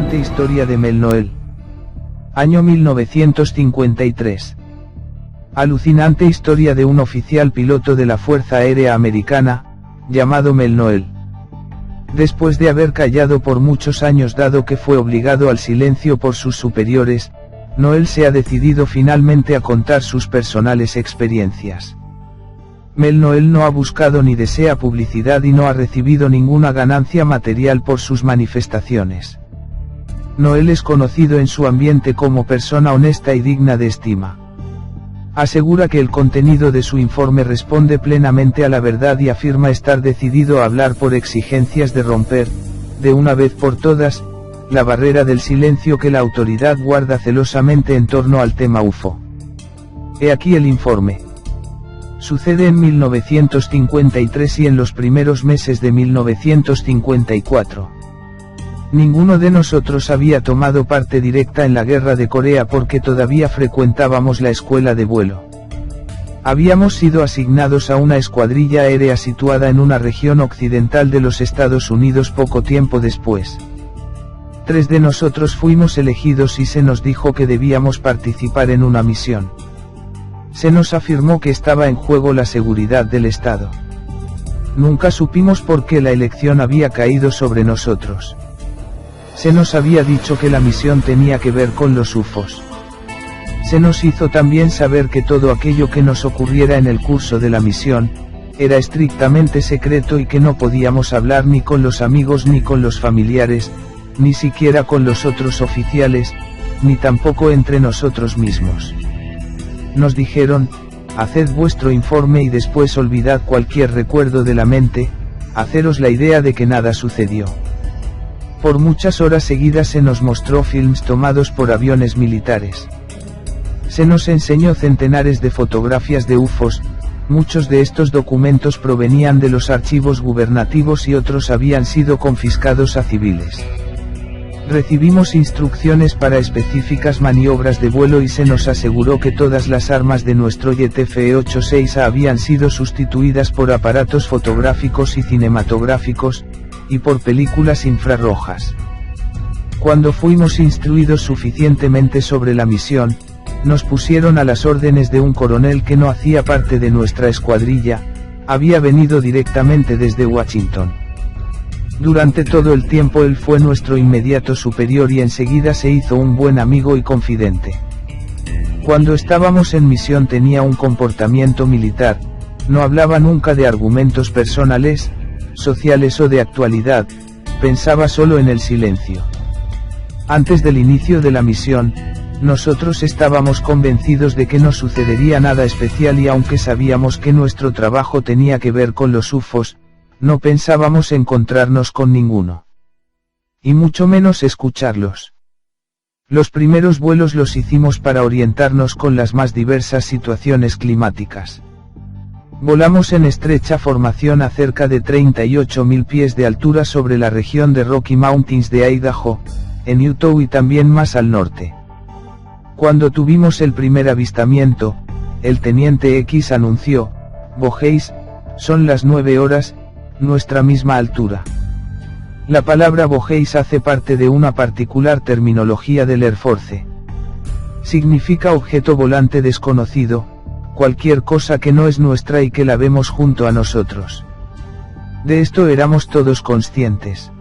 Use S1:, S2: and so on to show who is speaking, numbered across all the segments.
S1: alucinante historia de Mel Noel. Año 1953. Alucinante historia de un oficial piloto de la Fuerza Aérea Americana, llamado Mel Noel. Después de haber callado por muchos años dado que fue obligado al silencio por sus superiores, Noel se ha decidido finalmente a contar sus personales experiencias. Mel Noel no ha buscado ni desea publicidad y no ha recibido ninguna ganancia material por sus manifestaciones. Noel es conocido en su ambiente como persona honesta y digna de estima. Asegura que el contenido de su informe responde plenamente a la verdad y afirma estar decidido a hablar por exigencias de romper, de una vez por todas, la barrera del silencio que la autoridad guarda celosamente en torno al tema UFO. He aquí el informe. Sucede en 1953 y en los primeros meses de 1954. Ninguno de nosotros había tomado parte directa en la guerra de Corea porque todavía frecuentábamos la escuela de vuelo. Habíamos sido asignados a una escuadrilla aérea situada en una región occidental de los Estados Unidos poco tiempo después. 3 de nosotros fuimos elegidos y se nos dijo que debíamos participar en una misión. Se nos afirmó que estaba en juego la seguridad del Estado. Nunca supimos por qué la elección había caído sobre nosotros. Se nos había dicho que la misión tenía que ver con los UFOs. Se nos hizo también saber que todo aquello que nos ocurriera en el curso de la misión, era estrictamente secreto y que no podíamos hablar ni con los amigos ni con los familiares, ni siquiera con los otros oficiales, ni tampoco entre nosotros mismos. Nos dijeron, haced vuestro informe y después olvidad cualquier recuerdo de la mente, haceros la idea de que nada sucedió. Por muchas horas seguidas se nos mostró films tomados por aviones militares. Se nos enseñó centenares de fotografías de UFOs, muchos de estos documentos provenían de los archivos gubernativos y otros habían sido confiscados a civiles. Recibimos instrucciones para específicas maniobras de vuelo y se nos aseguró que todas las armas de nuestro jet F-86A habían sido sustituidas por aparatos fotográficos y cinematográficos, y por películas infrarrojas. Cuando fuimos instruidos suficientemente sobre la misión, nos pusieron a las órdenes de un coronel que no hacía parte de nuestra escuadrilla, había venido directamente desde Washington. Durante todo el tiempo él fue nuestro inmediato superior y enseguida se hizo un buen amigo y confidente. Cuando estábamos en misión tenía un comportamiento militar, no hablaba nunca de argumentos personales, sociales o de actualidad, pensaba solo en el silencio. Antes del inicio de la misión, nosotros estábamos convencidos de que no sucedería nada especial y aunque sabíamos que nuestro trabajo tenía que ver con los UFOs, no pensábamos encontrarnos con ninguno. Y mucho menos escucharlos. Los primeros vuelos los hicimos para orientarnos con las más diversas situaciones climáticas. Volamos en estrecha formación a cerca de 38.000 pies de altura sobre la región de Rocky Mountains de Idaho, en Utah y también más al norte. Cuando tuvimos el primer avistamiento, el teniente X anunció, Bogeys, son las 9 horas, nuestra misma altura. La palabra Bogeys hace parte de una particular terminología del Air Force. Significa objeto volante desconocido, cualquier cosa que no es nuestra y que la vemos junto a nosotros. De esto éramos todos conscientes.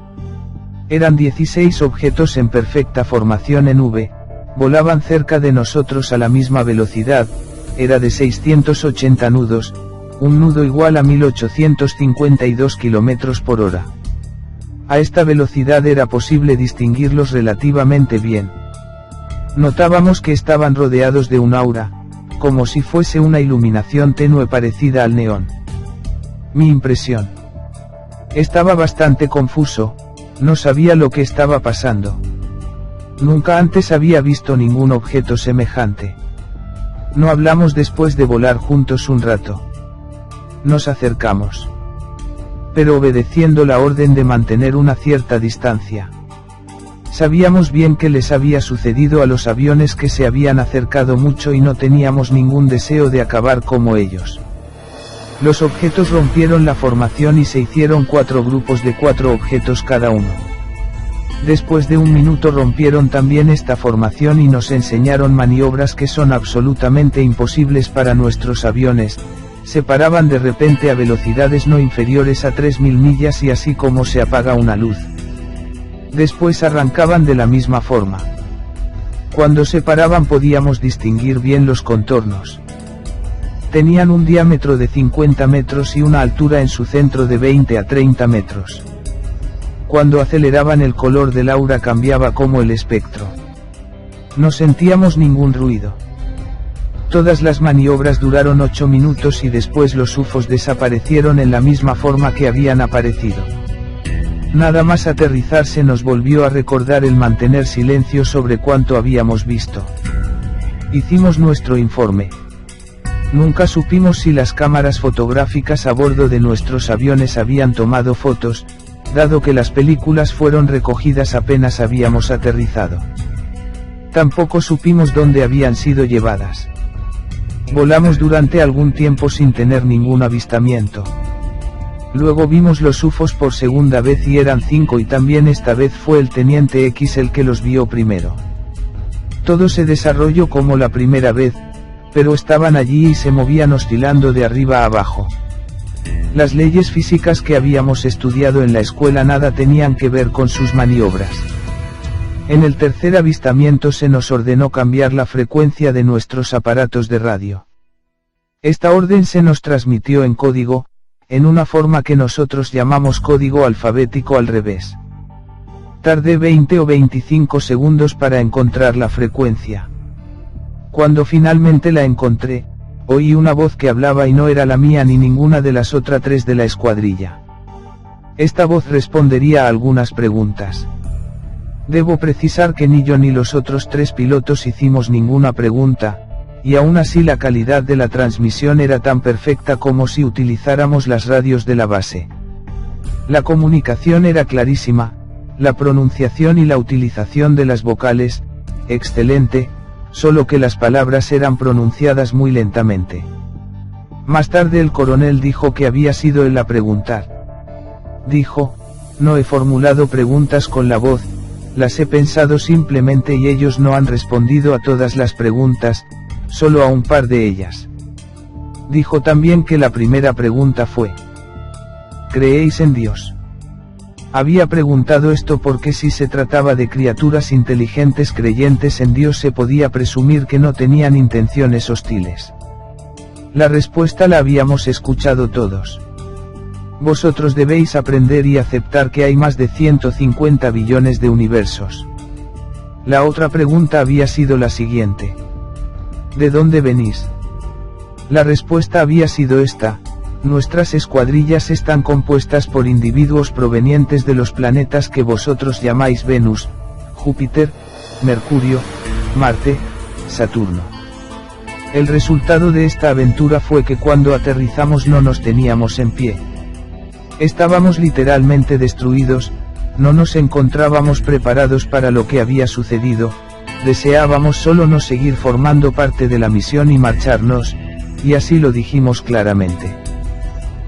S1: Eran 16 objetos en perfecta formación en V, volaban cerca de nosotros a la misma velocidad, era de 680 nudos, un nudo igual a 1852 km por hora. A esta velocidad era posible distinguirlos relativamente bien. Notábamos que estaban rodeados de un aura, como si fuese una iluminación tenue parecida al neón. Mi impresión. Estaba bastante confuso, no sabía lo que estaba pasando. Nunca antes había visto ningún objeto semejante. No hablamos después de volar juntos un rato. Nos acercamos. Pero obedeciendo la orden de mantener una cierta distancia. Sabíamos bien que les había sucedido a los aviones que se habían acercado mucho y no teníamos ningún deseo de acabar como ellos. Los objetos rompieron la formación y se hicieron 4 grupos de 4 objetos cada uno. Después de un minuto rompieron también esta formación y nos enseñaron maniobras que son absolutamente imposibles para nuestros aviones. Se paraban de repente a velocidades no inferiores a 3000 millas y así como se apaga una luz. Después arrancaban de la misma forma. Cuando se paraban podíamos distinguir bien los contornos. Tenían un diámetro de 50 metros y una altura en su centro de 20 a 30 metros. Cuando aceleraban el color del aura cambiaba como el espectro. No sentíamos ningún ruido. Todas las maniobras duraron 8 minutos y después los UFOs desaparecieron en la misma forma que habían aparecido. Nada más aterrizar se nos volvió a recordar el mantener silencio sobre cuánto habíamos visto. Hicimos nuestro informe. Nunca supimos si las cámaras fotográficas a bordo de nuestros aviones habían tomado fotos, dado que las películas fueron recogidas apenas habíamos aterrizado. Tampoco supimos dónde habían sido llevadas. Volamos durante algún tiempo sin tener ningún avistamiento. Luego vimos los UFOs por segunda vez y eran 5 y también esta vez fue el teniente X el que los vio primero. Todo se desarrolló como la primera vez, pero estaban allí y se movían oscilando de arriba a abajo. Las leyes físicas que habíamos estudiado en la escuela nada tenían que ver con sus maniobras. En el tercer avistamiento se nos ordenó cambiar la frecuencia de nuestros aparatos de radio. Esta orden se nos transmitió en código, en una forma que nosotros llamamos código alfabético al revés. Tardé 20 o 25 segundos para encontrar la frecuencia. Cuando finalmente la encontré, oí una voz que hablaba y no era la mía ni ninguna de las otras 3 de la escuadrilla. Esta voz respondería a algunas preguntas. Debo precisar que ni yo ni los otros 3 pilotos hicimos ninguna pregunta, y aún así la calidad de la transmisión era tan perfecta como si utilizáramos las radios de la base. La comunicación era clarísima, la pronunciación y la utilización de las vocales, excelente, solo que las palabras eran pronunciadas muy lentamente. Más tarde el coronel dijo que había sido él a preguntar. Dijo, no he formulado preguntas con la voz, las he pensado simplemente y ellos no han respondido a todas las preguntas, solo a un par de ellas. Dijo también que la primera pregunta fue: ¿creéis en Dios? Había preguntado esto porque si se trataba de criaturas inteligentes creyentes en Dios se podía presumir que no tenían intenciones hostiles. La respuesta la habíamos escuchado todos. Vosotros debéis aprender y aceptar que hay más de 150 billones de universos. La otra pregunta había sido la siguiente: ¿de dónde venís? La respuesta había sido esta: nuestras escuadrillas están compuestas por individuos provenientes de los planetas que vosotros llamáis Venus, Júpiter, Mercurio, Marte, Saturno. El resultado de esta aventura fue que cuando aterrizamos no nos teníamos en pie. Estábamos literalmente destruidos, no nos encontrábamos preparados para lo que había sucedido, deseábamos solo no seguir formando parte de la misión y marcharnos, y así lo dijimos claramente.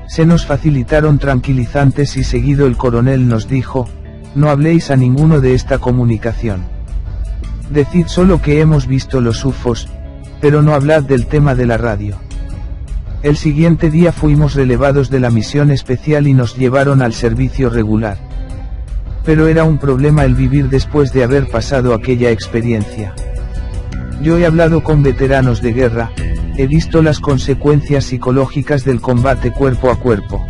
S1: Se nos facilitaron tranquilizantes y seguido el coronel nos dijo: no habléis a ninguno de esta comunicación. Decid solo que hemos visto los UFOs, pero no hablad del tema de la radio. El siguiente día fuimos relevados de la misión especial y nos llevaron al servicio regular. Pero era un problema el vivir después de haber pasado aquella experiencia. Yo he hablado con veteranos de guerra, he visto las consecuencias psicológicas del combate cuerpo a cuerpo.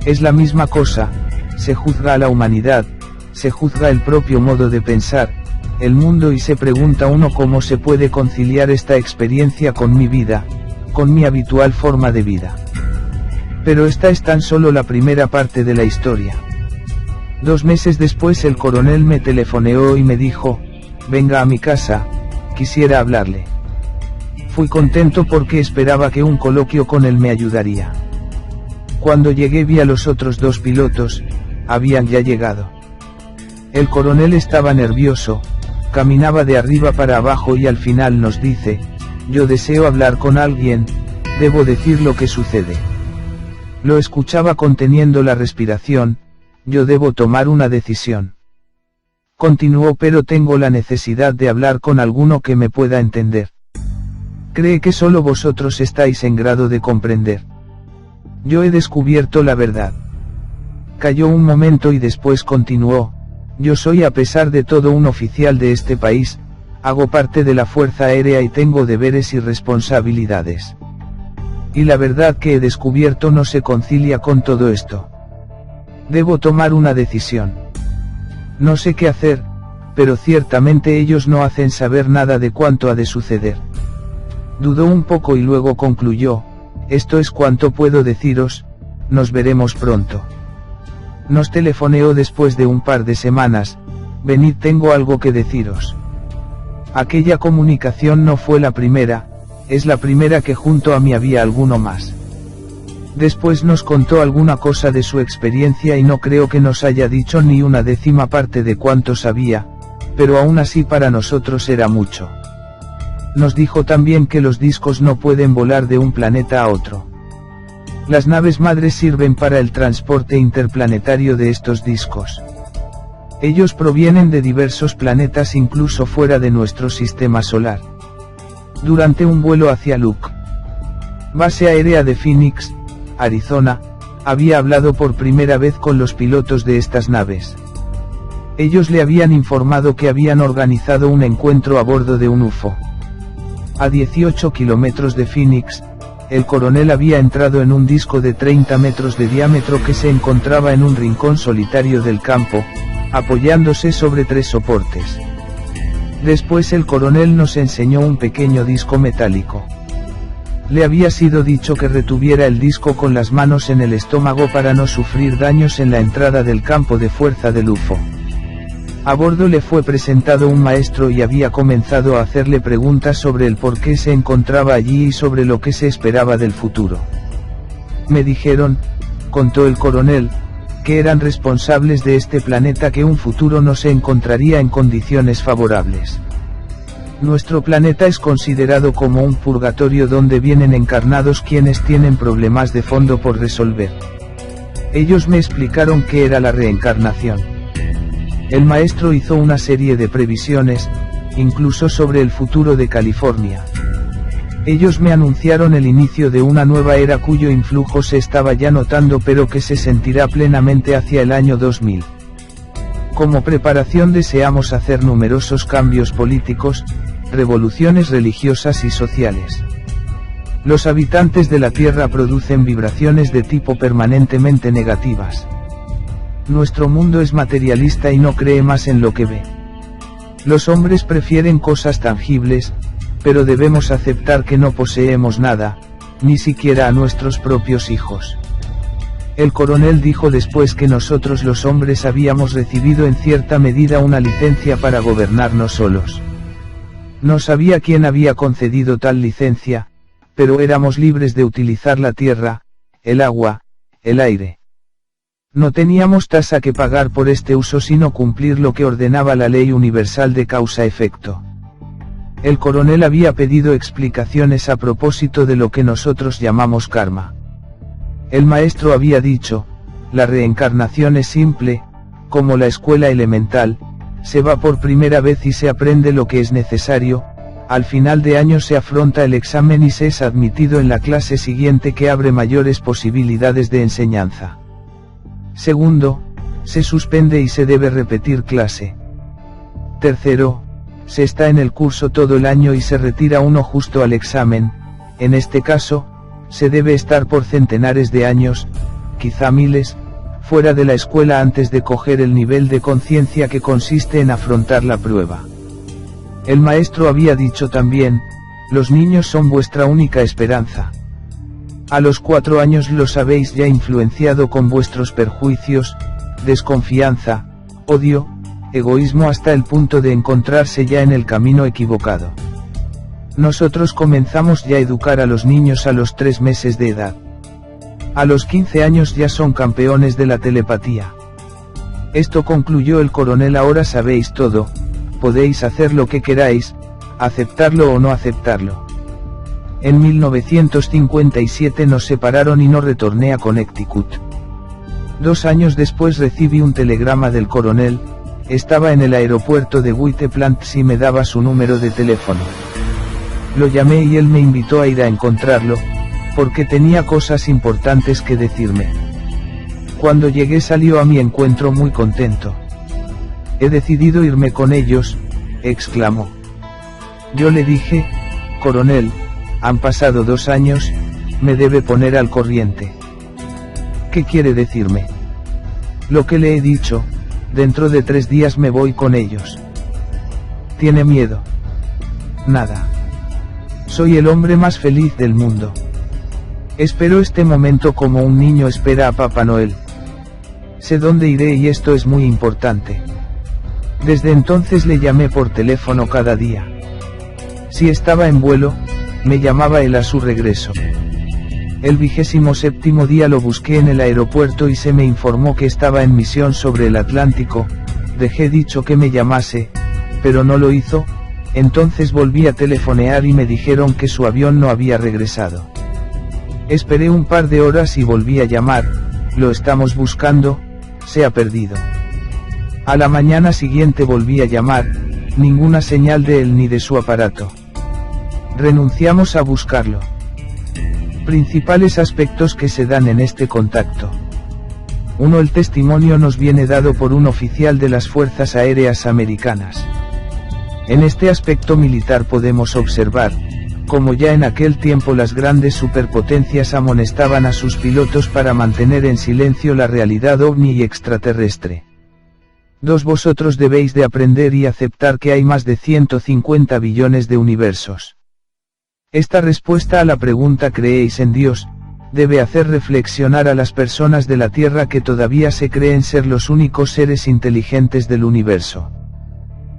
S1: Es la misma cosa, se juzga a la humanidad, se juzga el propio modo de pensar, el mundo y se pregunta uno cómo se puede conciliar esta experiencia con mi vida, con mi habitual forma de vida. Pero esta es tan solo la primera parte de la historia. 2 meses después el coronel me telefoneó y me dijo: venga a mi casa, quisiera hablarle. Fui contento porque esperaba que un coloquio con él me ayudaría. Cuando llegué vi a los otros 2 pilotos, habían ya llegado. El coronel estaba nervioso, caminaba de arriba para abajo y al final nos dice: yo deseo hablar con alguien, debo decir lo que sucede. Lo escuchaba conteniendo la respiración: yo debo tomar una decisión. Continuó, pero tengo la necesidad de hablar con alguno que me pueda entender. Cree que solo vosotros estáis en grado de comprender. Yo he descubierto la verdad. Calló un momento y después continuó: yo soy a pesar de todo un oficial de este país, hago parte de la Fuerza Aérea y tengo deberes y responsabilidades. Y la verdad que he descubierto no se concilia con todo esto. Debo tomar una decisión. No sé qué hacer, pero ciertamente ellos no hacen saber nada de cuánto ha de suceder. Dudó un poco y luego concluyó: esto es cuanto puedo deciros, nos veremos pronto. Nos telefoneó después de un par de semanas: venid, tengo algo que deciros. Aquella comunicación no fue la primera, es la primera que junto a mí había alguno más. Después nos contó alguna cosa de su experiencia y no creo que nos haya dicho ni una décima parte de cuánto sabía, pero aún así para nosotros era mucho. Nos dijo también que los discos no pueden volar de un planeta a otro. Las naves madres sirven para el transporte interplanetario de estos discos. Ellos provienen de diversos planetas incluso fuera de nuestro sistema solar. Durante un vuelo hacia Luke, base aérea de Phoenix, Arizona, había hablado por primera vez con los pilotos de estas naves. Ellos le habían informado que habían organizado un encuentro a bordo de un UFO. A 18 kilómetros de Phoenix, el coronel había entrado en un disco de 30 metros de diámetro que se encontraba en un rincón solitario del campo, apoyándose sobre 3 soportes. Después el coronel nos enseñó un pequeño disco metálico. Le había sido dicho que retuviera el disco con las manos en el estómago para no sufrir daños en la entrada del campo de fuerza del UFO. A bordo le fue presentado un maestro y había comenzado a hacerle preguntas sobre el por qué se encontraba allí y sobre lo que se esperaba del futuro. Me dijeron, contó el coronel, que eran responsables de este planeta, que un futuro no se encontraría en condiciones favorables. Nuestro planeta es considerado como un purgatorio donde vienen encarnados quienes tienen problemas de fondo por resolver. Ellos me explicaron qué era la reencarnación. El maestro hizo una serie de previsiones, incluso sobre el futuro de California. Ellos me anunciaron el inicio de una nueva era cuyo influjo se estaba ya notando, pero que se sentirá plenamente hacia el año 2000. Como preparación deseamos hacer numerosos cambios políticos, revoluciones religiosas y sociales. Los habitantes de la Tierra producen vibraciones de tipo permanentemente negativas. Nuestro mundo es materialista y no cree más en lo que ve. Los hombres prefieren cosas tangibles, pero debemos aceptar que no poseemos nada, ni siquiera a nuestros propios hijos. El coronel dijo después que nosotros los hombres habíamos recibido en cierta medida una licencia para gobernarnos solos. No sabía quién había concedido tal licencia, pero éramos libres de utilizar la tierra, el agua, el aire. No teníamos tasa que pagar por este uso sino cumplir lo que ordenaba la ley universal de causa-efecto. El coronel había pedido explicaciones a propósito de lo que nosotros llamamos karma. El maestro había dicho, la reencarnación es simple, como la escuela elemental, se va por primera vez y se aprende lo que es necesario, al final de año se afronta el examen y se es admitido en la clase siguiente, que abre mayores posibilidades de enseñanza. Segundo, se suspende y se debe repetir clase. Tercero, se está en el curso todo el año y se retira uno justo al examen, en este caso, se debe estar por centenares de años, quizá miles, fuera de la escuela antes de coger el nivel de conciencia que consiste en afrontar la prueba. El maestro había dicho también, los niños son vuestra única esperanza. A los 4 años los habéis ya influenciado con vuestros perjuicios, desconfianza, odio, egoísmo hasta el punto de encontrarse ya en el camino equivocado. Nosotros comenzamos ya a educar a los niños a los 3 meses de edad. A los 15 años ya son campeones de la telepatía. Esto concluyó el coronel: ahora sabéis todo, podéis hacer lo que queráis, aceptarlo o no aceptarlo. En 1957 nos separaron y no retorné a Connecticut. 2 años después recibí un telegrama del coronel, estaba en el aeropuerto de Whiteplant si me daba su número de teléfono. Lo llamé y él me invitó a ir a encontrarlo, porque tenía cosas importantes que decirme. Cuando llegué salió a mi encuentro muy contento. He decidido irme con ellos, exclamó. Yo le dije, coronel, han pasado 2 años, me debe poner al corriente. ¿Qué quiere decirme? Lo que le he dicho, dentro de 3 días me voy con ellos. ¿Tiene miedo? Nada. Soy el hombre más feliz del mundo. Espero este momento como un niño espera a Papá Noel. Sé dónde iré y esto es muy importante. Desde entonces le llamé por teléfono cada día. Si estaba en vuelo, me llamaba él a su regreso. El 27º día lo busqué en el aeropuerto y se me informó que estaba en misión sobre el Atlántico. Dejé dicho que me llamase, pero no lo hizo. Entonces volví a telefonear y me dijeron que su avión no había regresado. Esperé un par de horas y volví a llamar, lo estamos buscando, se ha perdido. A la mañana siguiente volví a llamar, ninguna señal de él ni de su aparato. Renunciamos a buscarlo. Principales aspectos que se dan en este contacto. 1. El testimonio nos viene dado por un oficial de las Fuerzas Aéreas Americanas. En este aspecto militar podemos observar, como ya en aquel tiempo las grandes superpotencias amonestaban a sus pilotos para mantener en silencio la realidad ovni y extraterrestre. 2. Vosotros debéis de aprender y aceptar que hay más de 150 billones de universos. Esta respuesta a la pregunta ¿creéis en Dios?, debe hacer reflexionar a las personas de la Tierra que todavía se creen ser los únicos seres inteligentes del universo.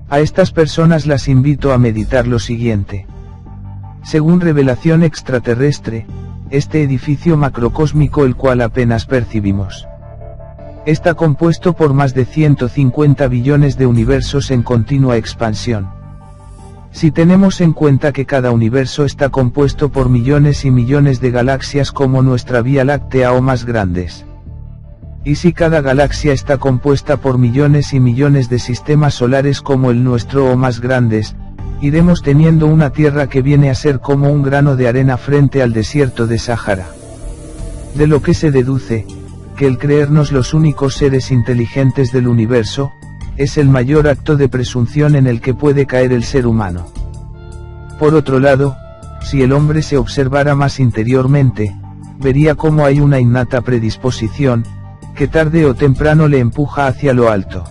S1: A estas personas las invito a meditar lo siguiente. Según revelación extraterrestre, este edificio macrocósmico el cual apenas percibimos, está compuesto por más de 150 billones de universos en continua expansión. Si tenemos en cuenta que cada universo está compuesto por millones y millones de galaxias como nuestra Vía Láctea o más grandes. Y si cada galaxia está compuesta por millones y millones de sistemas solares como el nuestro o más grandes, iremos teniendo una Tierra que viene a ser como un grano de arena frente al desierto de Sahara. De lo que se deduce, que el creernos los únicos seres inteligentes del universo, es el mayor acto de presunción en el que puede caer el ser humano. Por otro lado, si el hombre se observara más interiormente, vería cómo hay una innata predisposición, que tarde o temprano le empuja hacia lo alto.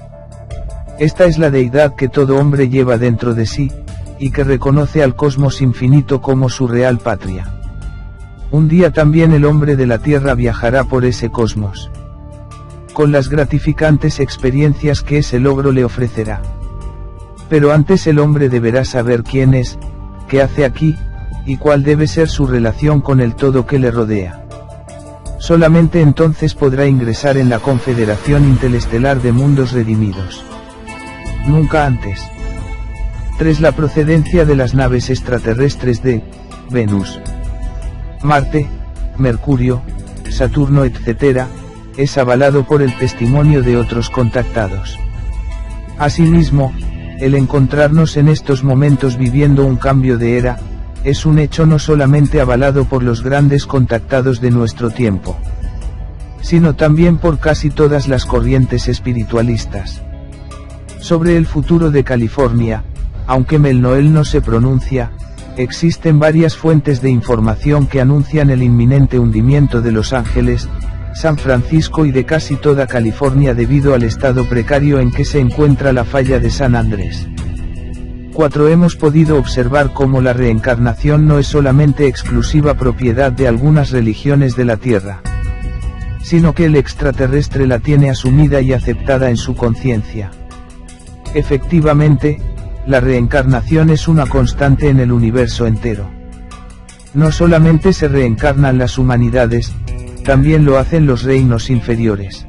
S1: Esta es la deidad que todo hombre lleva dentro de sí, y que reconoce al cosmos infinito como su real patria. Un día también el hombre de la Tierra viajará por ese cosmos, con las gratificantes experiencias que ese logro le ofrecerá. Pero antes el hombre deberá saber quién es, qué hace aquí, y cuál debe ser su relación con el todo que le rodea. Solamente entonces podrá ingresar en la Confederación Interestelar de Mundos Redimidos. Nunca antes. 3. La procedencia de las naves extraterrestres de Venus, Marte, Mercurio, Saturno etc., es avalado por el testimonio de otros contactados. Asimismo, el encontrarnos en estos momentos viviendo un cambio de era, es un hecho no solamente avalado por los grandes contactados de nuestro tiempo, sino también por casi todas las corrientes espiritualistas. Sobre el futuro de California, aunque Mel Noel no se pronuncia, existen varias fuentes de información que anuncian el inminente hundimiento de Los Ángeles, San Francisco y de casi toda California debido al estado precario en que se encuentra la falla de San Andrés. 4. Hemos podido observar cómo la reencarnación no es solamente exclusiva propiedad de algunas religiones de la Tierra, sino que el extraterrestre la tiene asumida y aceptada en su conciencia. Efectivamente, la reencarnación es una constante en el universo entero. No solamente se reencarnan las humanidades, también lo hacen los reinos inferiores.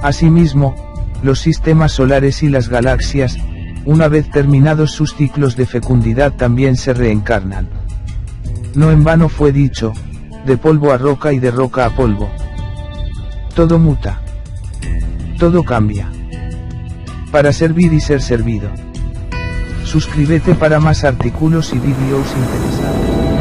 S1: Asimismo, los sistemas solares y las galaxias, una vez terminados sus ciclos de fecundidad también se reencarnan. No en vano fue dicho, de polvo a roca y de roca a polvo. Todo muta. Todo cambia. para servir y ser servido. Suscríbete para más artículos y vídeos interesantes.